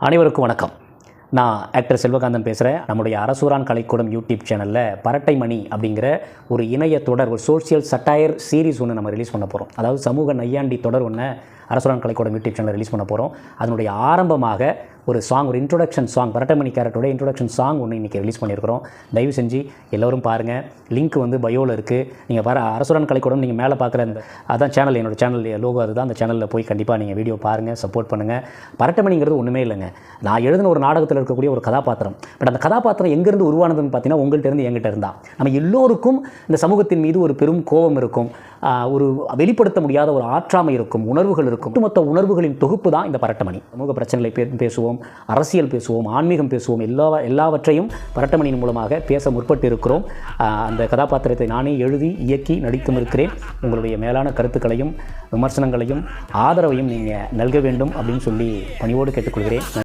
அனைவருக்கும் வணக்கம். நான் ஆக்டர் செல்வகாந்தன் பேசுகிறேன். நம்முடைய அரசூரான் கலைக்கூடம் யூடியூப் சேனலில் பரட்டை மணி அப்படிங்கிற ஒரு இணைய தொடர், ஒரு சோஷியல் சட்டையர் சீரீஸ் ஒன்று நம்ம ரிலீஸ் பண்ண போகிறோம். அதாவது சமூக நையாண்டி தொடர் ஒன்று அரசூரான் கலைக்கூடம் யூடியூப் சேனலில் ரிலீஸ் பண்ண போகிறோம். அதனுடைய ஆரம்பமாக ஒரு சாங், ஒரு இன்ட்ரோடக்ஷன் சாங், பரட்டமணி கேரக்டரோட இன்ட்ரோடக்ஷன் சாங் ஒன்று இன்றைக்கி ரிலீஸ் பண்ணியிருக்கிறோம். தயவு செஞ்சு எல்லோரும் பாருங்கள். லிங்க் வந்து பயோவில் இருக்குது. நீங்கள் அரசூரான் கலைக்கூடம் நீங்கள் மேலே பார்க்குற அந்த அதான் சேனல், என்னோடய சேனல் லோகோ அதுதான். அந்த சேனலில் போய் கண்டிப்பாக நீங்கள் வீடியோ பாருங்கள், சப்போர்ட் பண்ணுங்கள். பரட்டமணிங்கிறது ஒன்றுமே இல்லைங்க. நான் எழுதின ஒரு நாடகத்தில் இருக்கக்கூடிய ஒரு கதாபாத்திரம். பட் அந்த கதாபாத்திரம் எங்கேருந்து உருவானதுன்னு பார்த்தீங்கன்னா உங்கள்கிட்ட இருந்து எங்கிட்ட இருந்தால். நம்ம எல்லோருக்கும் இந்த சமூகத்தின் மீது ஒரு பெரும் கோபம் இருக்கும், ஒரு வெளிப்படுத்த முடியாத ஒரு ஆற்றாமை இருக்கும், உணர்வுகள் இருக்கும். ஒட்டுமொத்த உணர்வுகளின் தொகுப்பு தான் இந்த பரட்டமணி. சமூக பிரச்சனைகளை பேசுவோம், அரசியல் பேசுவோம், ஆன்மீகம் பேசுவோம், எல்லாவற்றையும் பரட்டமணியின் மூலமாக பேச முற்பட்டு இருக்கிறோம். அந்த கதாபாத்திரத்தை நானே எழுதி இயக்கி நடித்தும் இருக்கிறேன். உங்களுடைய மேலான கருத்துக்களையும் விமர்சனங்களையும் ஆதரவையும் நீங்கள் நல்க வேண்டும் அப்படின்னு சொல்லி பணிவோடு கேட்டுக்கொள்கிறேன்.